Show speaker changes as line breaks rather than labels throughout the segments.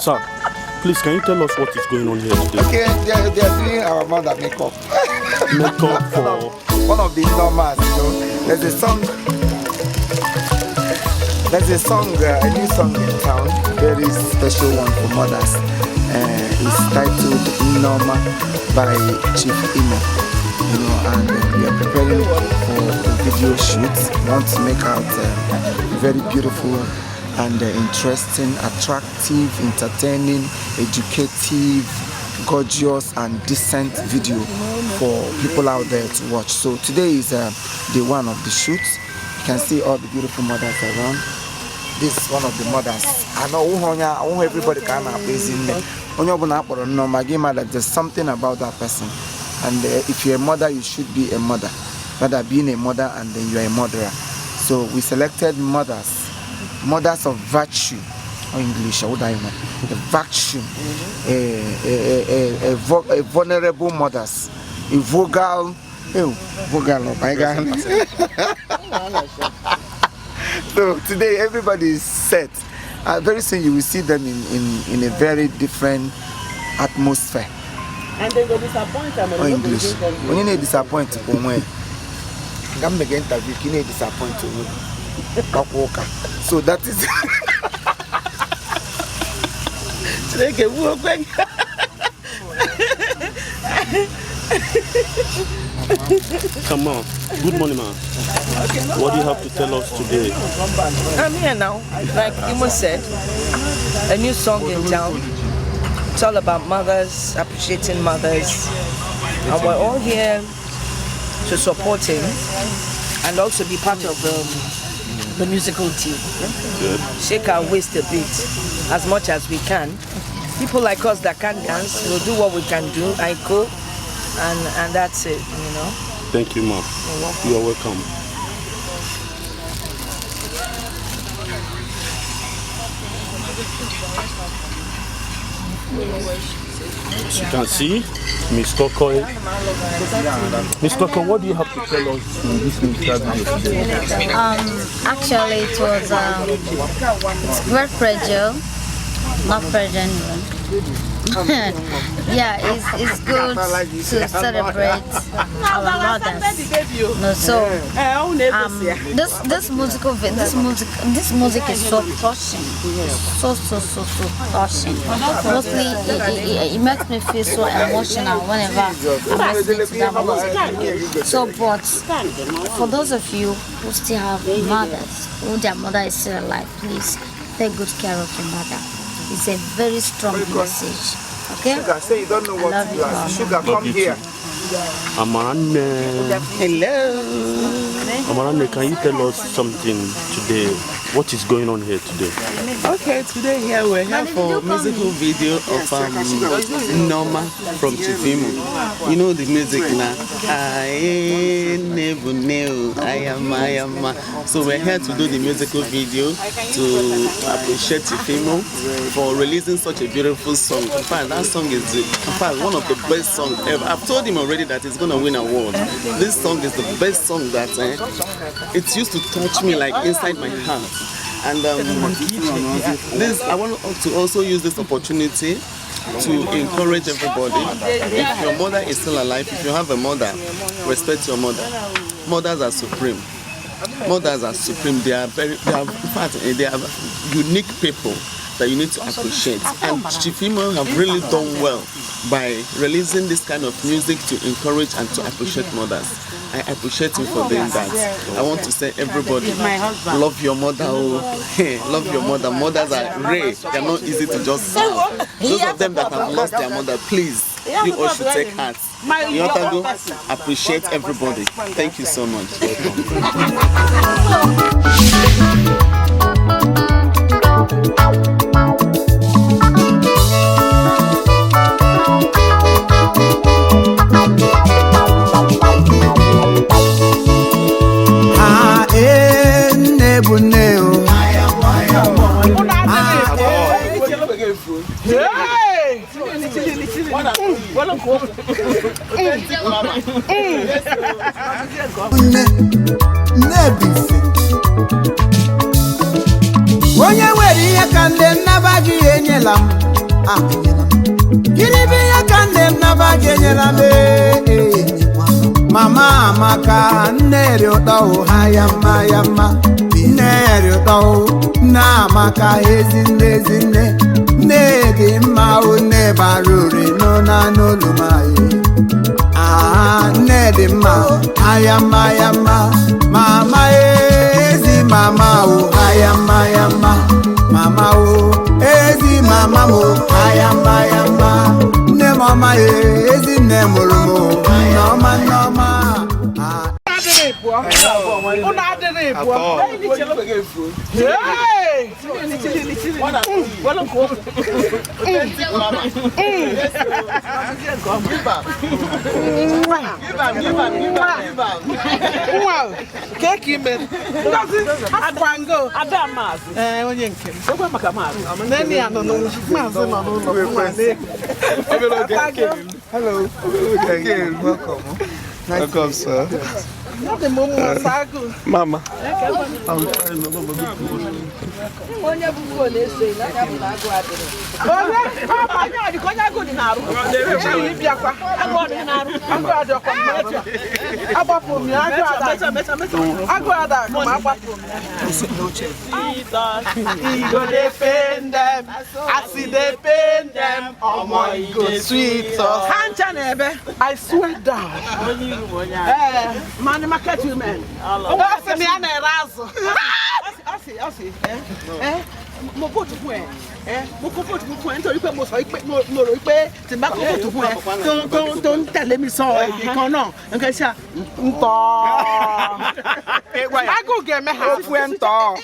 Sir, please can you tell us what is going on here today?
Okay, they are doing our mother makeup.
Makeup for
one of the NNEOMAs, you know. There's a new song in town, very special one for mothers. It's titled NNEOMA by Chief Imo. You know, and we are preparing for a video shoot. We want to make out very beautiful and interesting, attractive, entertaining, educative, gorgeous and decent video for people out there to watch. So today is day one of the shoot. You can see all the beautiful mothers around. This is one of the mothers. I know everybody can appraise in there. There's something about that person. And if you're a mother, you should be a mother. Rather being a mother and then you're a murderer. So we selected mothers of virtue, or English, what do I know? A virtue, a vulnerable mothers, a vogal, So today everybody is set. Very soon you will see them in a very different atmosphere.
And they go disappoint them.
Or English. When you need disappoint, I'm making interview. You need disappoint. So that is.
Come on. Good morning, man. What do you have to tell us today?
I'm here now. Like Imo said, a new song in town. It's all about mothers, appreciating mothers. And we're all here to support him and also be part of the musical team.
Good.
Shake our waist a bit as much as we can. People like us that can dance will do what we can do. I cook and that's it, you know.
Thank you, ma'am. You are welcome. As you can see, Miss Coco. Miss Coco, what do you have to tell us in this musical video today?
Actually, it was it's very fragile, not fragile. Yeah, it's good to celebrate our mothers. No, so this music is so touching, so touching. Mostly, it makes me feel so emotional whenever I'm listening to that music. So, but for those of you who still have mothers, who their mother is still alive, please take good care of your mother. It's a very strong message. Okay?
Sugar, say you don't know what you are. Sugar, come here.
Amarane.
Hello.
Amarane, can you tell us something today? What is going on here today?
Okay, today we're here for musical video of NNEOMA from Chief Imo. You know the music now. I am. So we're here to do the musical video to appreciate Chief Imo for releasing such a beautiful song. In fact, that song is one of the best songs ever. I've told him already that it's gonna win an award. This song is the best song that it used to touch me like inside my heart. And I want to also use this opportunity to encourage everybody. If your mother is still alive, if you have a mother, respect your mother. Mothers are supreme. Mothers are supreme. They are unique people that you need to appreciate. And Chief Imo have really done well by releasing this kind of music to encourage and to appreciate mothers. I appreciate you for doing that. I want to say everybody, love your mother. Love your mother. Mothers are rare. They are not easy to just have. Those of them that have lost their mother, please, you all should take heart. You know what I do? Appreciate everybody. Thank you so much.
onye nwere ihe ka ndị nnaba gị enyela m gịnị bụ ihe ka ndị nnaba gị enyela m mama amaka nne eri ụtọ ha ya mma ya mma nne eri ụtọ nne amaka ezinne ezinne nne dị mma nne bara ure n'ụna n'olumaye nne dị mma aya mma ya mma mama ezi mama aya mma ya mma mama ezi mama aya mma ya mma nne mama ezi nne mụrụ m nneọma nneọma Hello. Welcome.
Welcome, sir. Mama.
I swear down. Man, market women. That's me and a razzle. I see. Mo go to where? Mo go to where? Until you pay most more pay to back to where? Don't tell me so. You can't know. Okay, sir. I go get me half went off.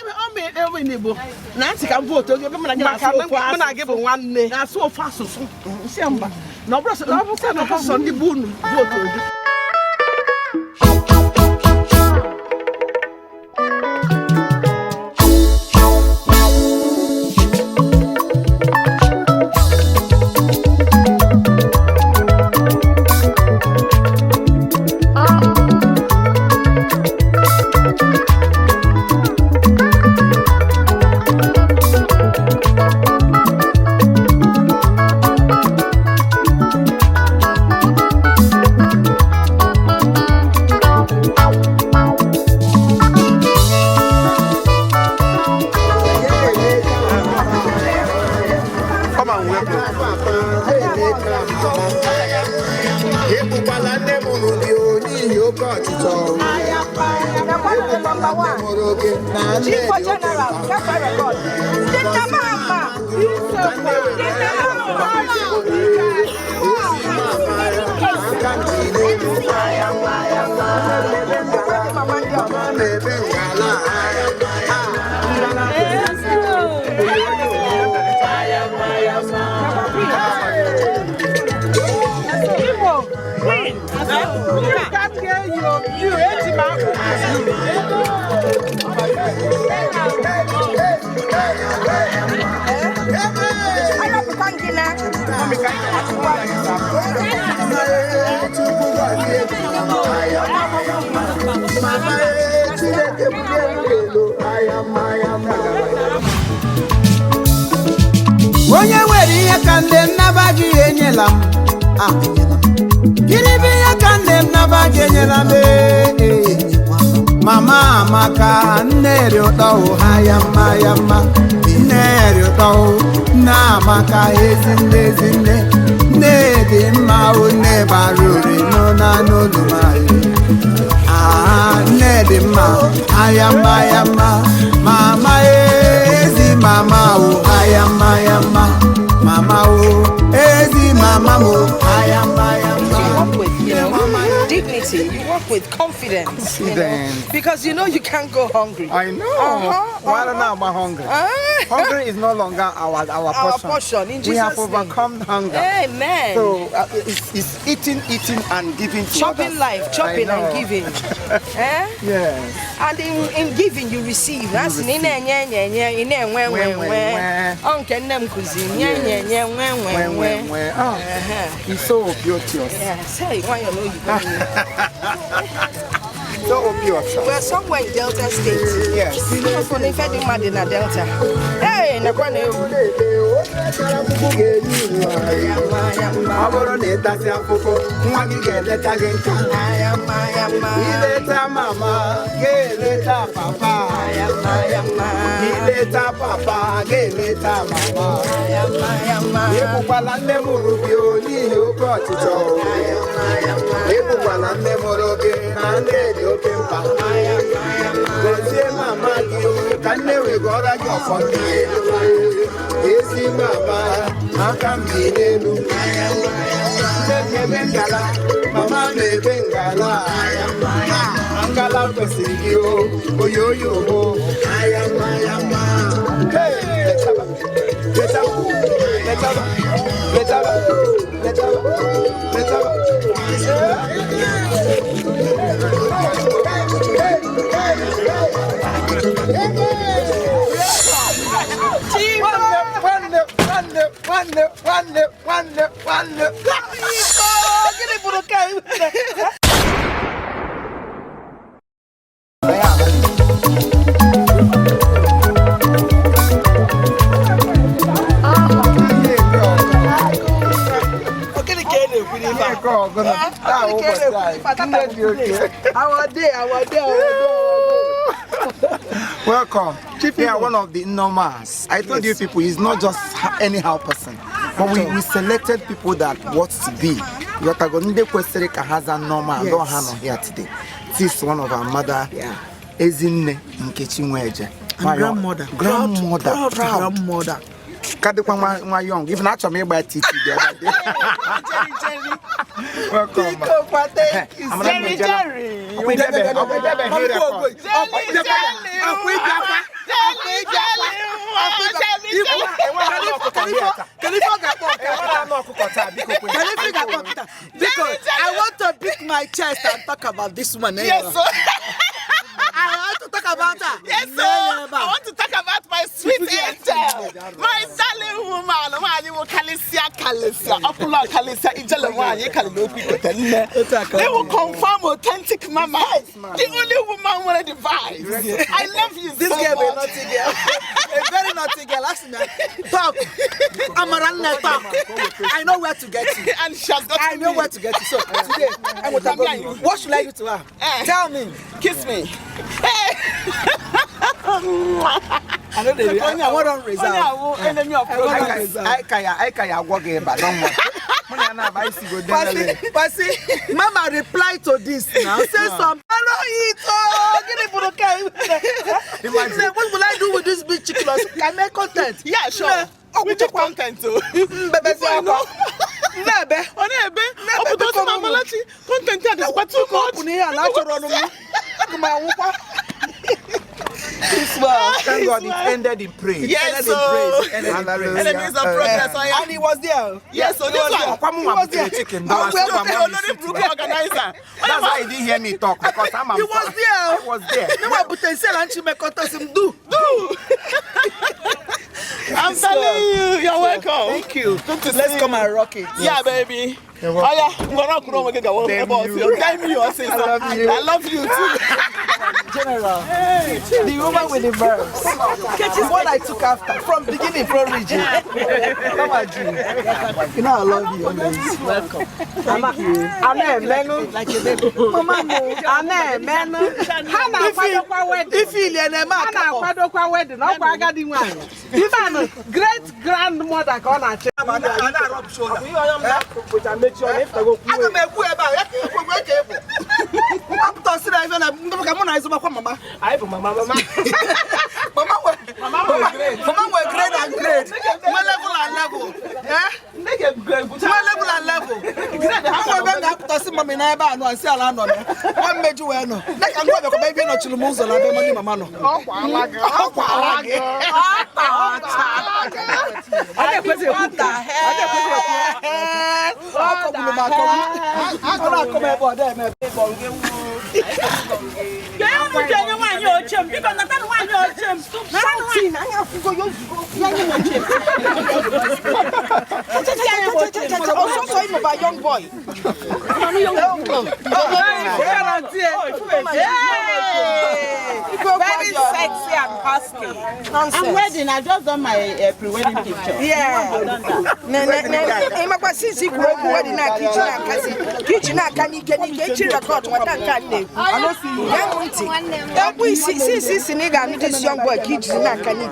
Nancy can vote. I give one day. That's so fast. No, brother, no, Sunday boon vote.
onye nwere ihe ka ndị nnaba gị enyela m gịnị bụ ihe ka ndị nnaba gị enyela m mama amaka nne eri ụtọ ha ya mma ya mma nne eri ụtọ nne amaka ezinne ezinne nne dị mma nne bara ure n'ụna n'olumaye nne dị mma aya mma ya mma mama ezi mama aya mma ya mma mama ezi mama aya mma ya mma.
Dignity, you work with confidence. You know? Because you know you can't go hungry.
I know. Why don't I am hungry? Hunger is no longer our portion.
In Jesus'
we have overcome hunger.
Amen.
So it's eating and giving to
chopping
others.
Life, chopping and giving.
Yes.
And in giving you receive. That's in
It's so beautiful.
Yeah, say why you know you. We're somewhere in Delta State.
Yes.
For the Fedi Madina Delta. Hey, Nakwane.
Mama, papa. Papa, Mama Bengala, Angala Pesigio, Oyoyo, I am. Hey, let's Welcome. We are one of the NNEOMAs. I told you people, he's not just anyhow person. But we selected people that want to be. Yotagonde Kwesereka has a NNEOMA and don't have here today. This is one of our mother, Ezinne Nkechimweje.
Grandmother. Grandmother.
My young, even actually by Titi the other day. Welcome.
I want to beat my chest and talk about this one. Yes, sir. I want to talk about her. Yes, sir. I want to talk about my sweet angel, my darling woman. They will confirm authentic mama. The only woman with a device. I love you. This girl is naughty girl. A very naughty girl. Ask me. Talk. Amarana talk. I know where to get you. And she has got I know where to get you. So today, I'm going to tell you. What should I do to her? Tell me. Kiss me. I know they I want to resolve. Enemy of progress. I can't walk in, but don't worry. But see, Mama reply to this now. Say some. Hello, what will I do with this big chicken? Can I make content? Yeah, sure. Which content too?
Thank God it ended in praise.
Yes, sir. Enemies of progress. And he was there. Yes, so this one. He was there.
That's why he didn't hear me talk because he was there. I was there.
I'm telling you, you're welcome.
Thank you.
Let's come and rock it. Yeah, baby. Oh yeah, I love you too. General, the woman with the verbs. Is what I took after from beginning from region. Come on, June. You know I love you always. Welcome. Thank you. Like your baby. Mama, if you great grandmother gonna change.
boy.
Very sexy and husky. I'm wedding. I just done my pre-wedding picture.
Yeah. Kitchen can you get your record what I can do? I don't see. This young boy kitchen can you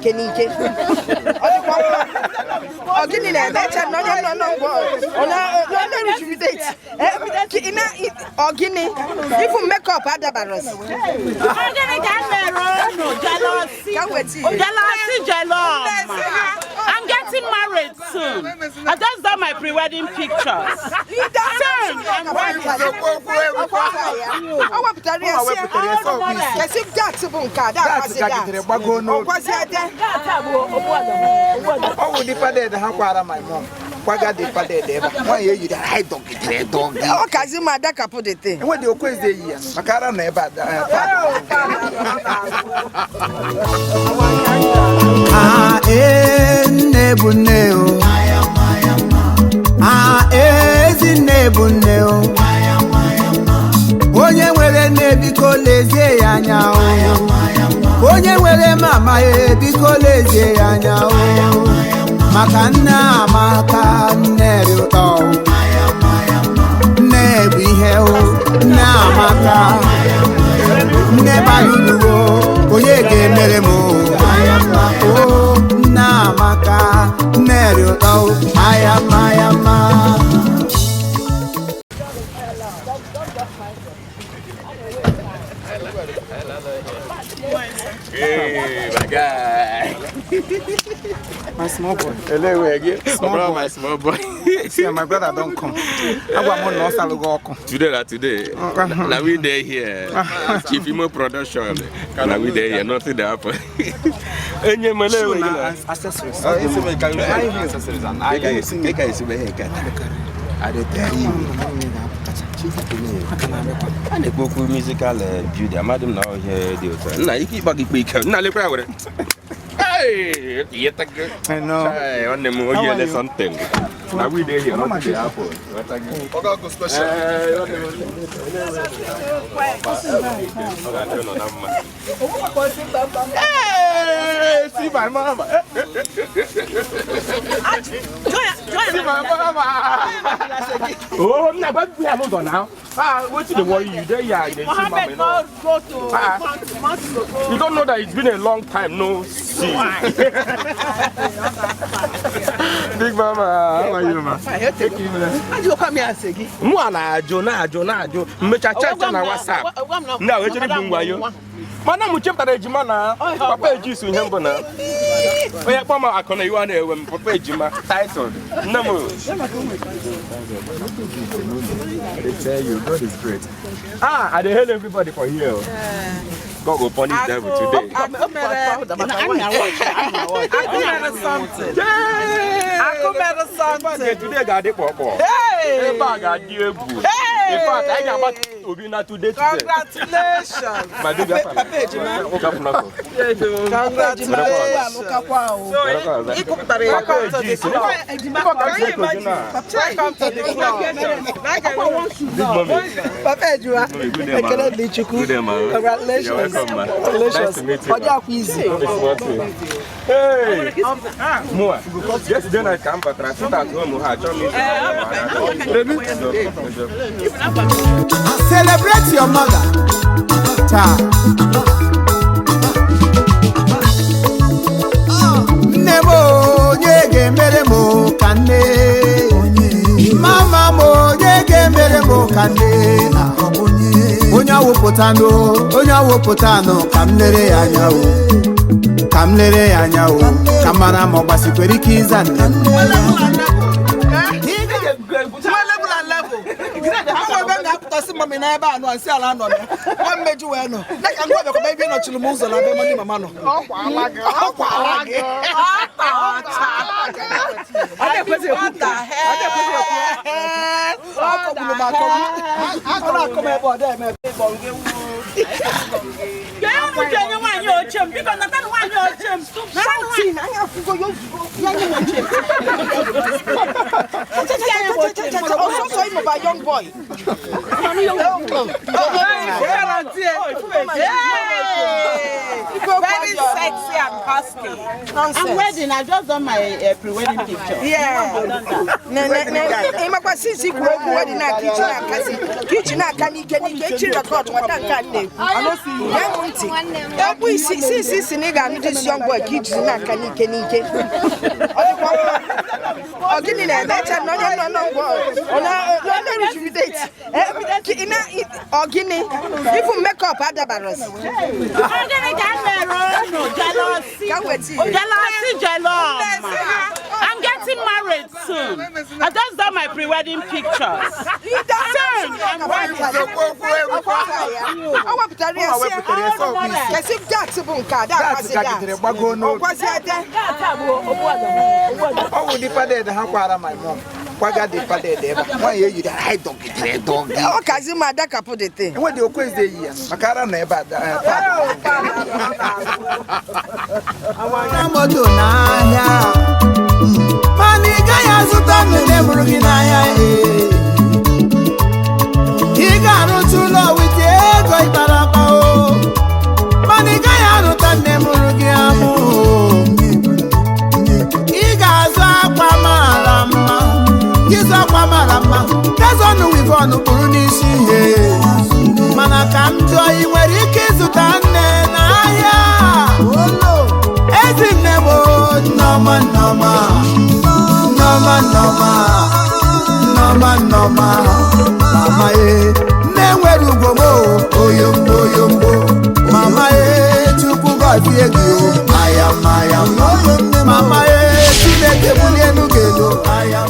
even make up other barrels.
I'm getting married soon. I just done my pre-wedding pictures.
Kwaga de pade de ba why you the high dog dog
o kazi ma da kapo de te
we de okwes de yi makara na eba
nebuneo ezinebuneo onye nwere nebiko lezie ya anya onye nwere mama ebiko lezie ya anya maka nna amaka nneri ụtọ nne bụ ihe nne amaka nne baluluwo onye ga-emere m nne amaka nneri ụtọ ayama
Hey, my guy.
my small boy.
Hello again. My small boy.
See, my brother don't come. I want no salary.
Today. Now we there here. Chief Imo production. Now we there here. Nothing there happen. Any Malay
accessories.
And the book musical beauty. I madam now here. Now you keep back quick. Now look at it. Hey, you take it.
I know.
Hey, on the moon, you let something. Now we there here. Not the apple. What a special. Hey, see my mama. See my mama. Oh, no, but we have gone now. What's the worry you there? Yeah, they see mama. You don't know that it's been a long time no see. Big mama, how are you, ma?
You come here, Segi.
Mwana jo. Mmecha chat na WhatsApp. Na we jiri bungwa yo. Mana mu chepta ejima na papa ejisu nyembo na. Oya kwa ma akona you na ewe papa ejima title. Na mo. I tell you, God is great. I dey hail everybody for here. God will punish devil today.
I'm something.
Today got the purple. Hey, bag got the ebu. In fact, I got about to be not today.
Congratulations.
My baby,
Congratulations.
Hey, Moa. Yesterday I came but I sit at home.
Celebrate your mother. Nemo nyege meremo kane. Mama mo nyege meremo kane. Onya wopotano kamlere anyawo. Kamlere anyawo. Kamara mo basikweri kizana.
Mommy never know and say I know. One major well no. Like I'm going to maybe not to lose a baby money, mamma. I put it what the hell? I'll come about them. Your chum, because I don't want your chum. I have to go.
saw him about young boy.
Very sexy and husky. I'm wedding. I just done my pre-wedding picture.
Yeah. Kitchen can you get record what I can do? I don't see nigga this young boy kitchen can you even make up other barrels.
I'm getting married soon. I just done my pre-wedding pictures.
Kwaga de pade de ba why you dey hide dog get dog
o kazi ma da kapo de te
we dey okwes dey here makara na eba
na moto na ahia mani ga ya zuta nne muru gi na ahia i ga rutu lo with ego itarapa o mani ga ya ruta nne muru gi amu i ga zo akwa mara mma Giza kwa marama, kazonu wivonu burunisi he. Mana kamjo iweri kizuta nne na aya. Ezi nebo noma noma, noma noma, noma noma. Mama ye, neweru gomo, oyombo yombo. Mama ye, chuku gazi egyo, ayam ayam. Mama ye, chineke bulienu gelo, ayam.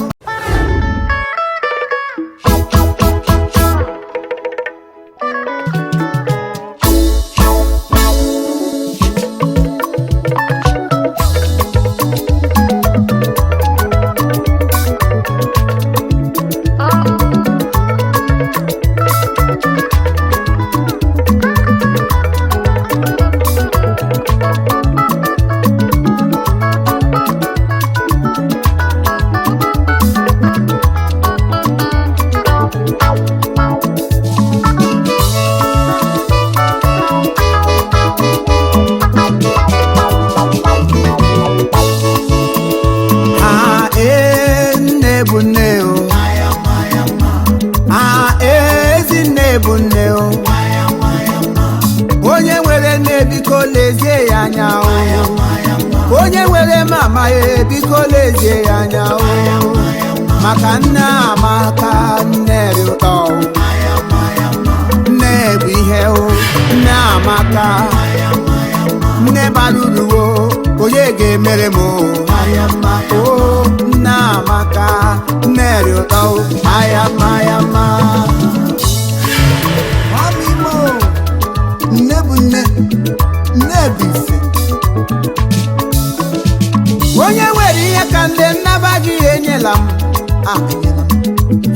Onye were mama e biko lezie anya o maka nna amaka nneri ụtọ nne bụ ihe o nne amaka nne baruru o onye ga-emere m o nne amaka nneri ụtọ ayama ọmịmọ nne bụ nne nne bụ ife onye nwere ihe ka ndị nnaba gị enyela m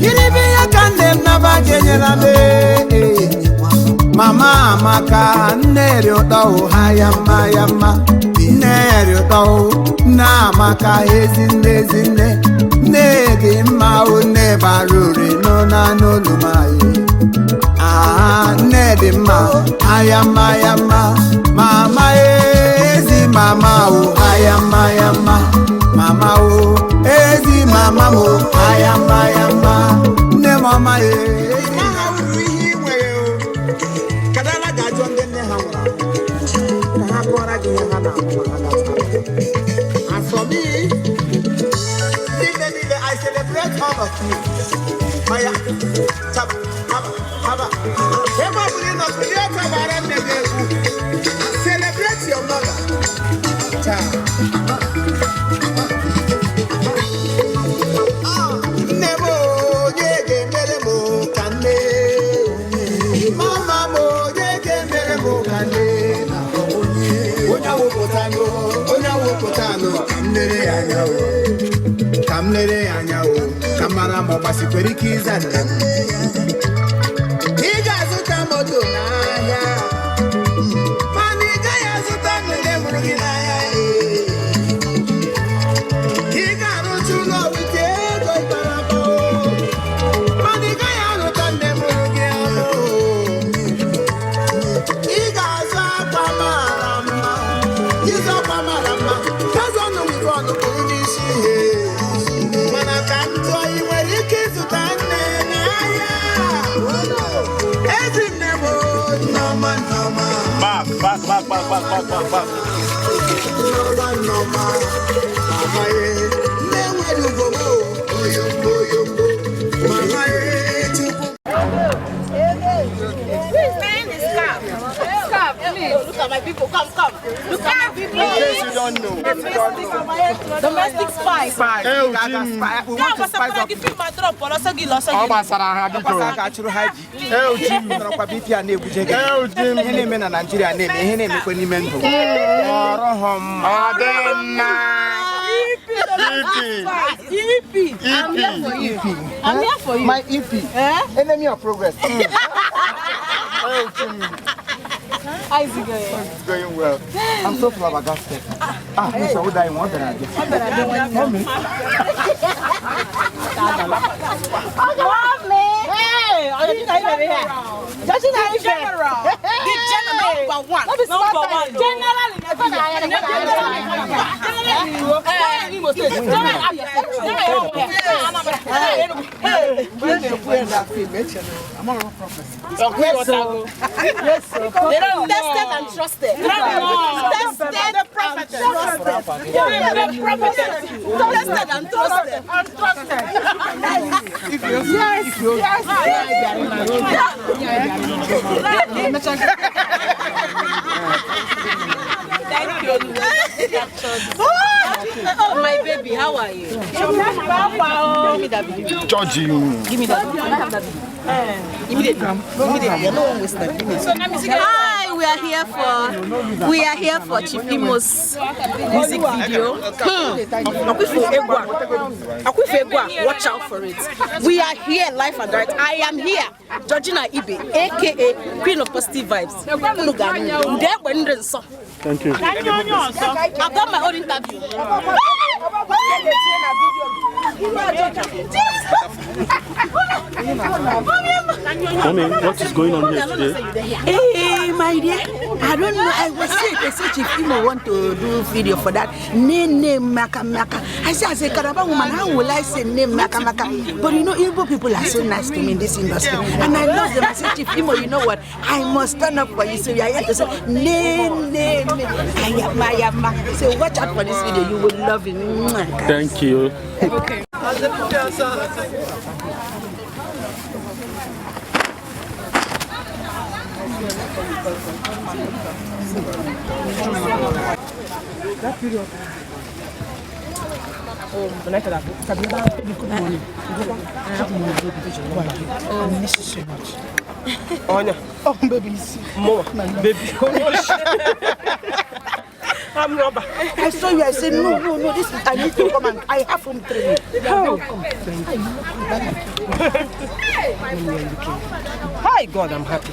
gịnị bụ ihe ka ndị nnaba gị enyela m mama amaka nne eri ụtọ ha ya mma nne eri ụtọ nne amaka ezinne nne dị mma nne bara ure n'ụna n'olumaye nne dị mma ayama mama ezi mama o ayama mama o ezi mama o ayama nne mama ihe nwere o kadala ga-ajụ ndị nne ha nwụrụ ka ha kọọrọ gị ihe ha na-amụ ma ha gata and for me I celebrate all of you maya tap haba ebe ọ bụrụ na ndị ọka gbara nne gị egwu celebrate your mother nne m onye ga-emere m ka nne mama m onye ga-emere m ka nne onye awụpụtanụ ka m lere ya anya o ka mara ma ọ gbasikwere ike ịza nne m ị ga-azụta moto n'ahịa mana ị gaghị azụta nne mụrụ gị n'ahịa ị ga-arụcha ụlọ wite ego ịkparaba
Look at my people, come. Look at my people.
In case you don't know.
Domestic spice.
We want to spice up.
I'm here for you.
My EP. Enemy of progress.
How is it going?
It's going well. I'm so flabbergasted. Mister, what do I want?
Hey, are you here? General. The general number one. General in tested and trusted. Tested and trusted. Thank you. Oh, my baby, how are you? Give me that video.
Georgie.
Give me that video. I have that video. Immediately. No one wasted. Hi, we are here for Chief Imo's music video. Watch out for it. We are here live and direct. I am here, Georgina Ibe, aka Queen of Positive Vibes.
Thank you.
I've done my own interview.
Mommy, what is going on here today?
Hey, my dear, I don't know. I was saying, they said if Imo want to do video for that, name Maka. I said, Karaba woman, how will I say name Maka? But you know, Igbo people are so nice to me in this industry, and I love them. I said, Chief Imo, you know what? I must stand up for you. So we are here to say name. Ayama. So watch out for this video. You will love it.
Thank you.
Okay.
Oh, baby, Mama, baby. I'm rubber.
I saw you. I said, no. This is, I need to come and I have home training.
Hi, God, I'm happy.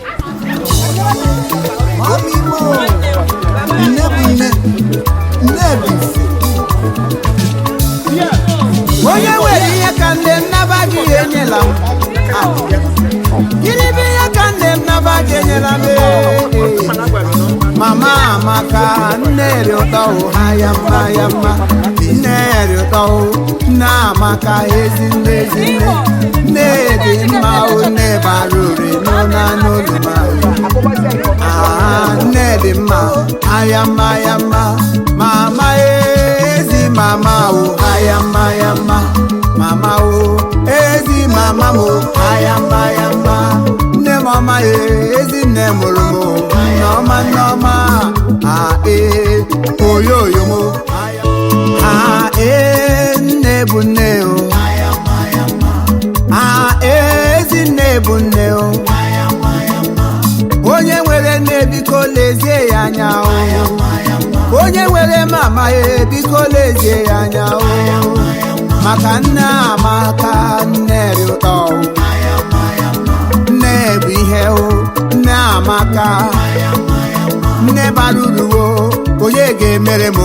Mama maka nero to hayama nero to na maka ezinde nedi ma ne barure no na no nedi ma hayama mama ezi mama o hayama mama o ezi mama mo hayama ne mama ezi ne moromo Noma, oyo mo, nebuneo, zinebuneo, onye nwere nebiko lezie ya anya onye nwere mama biko lezie ya anya maka nna amaka nneri ụtọ nebu ihe nne amaka nne baruruo onye ga-emere m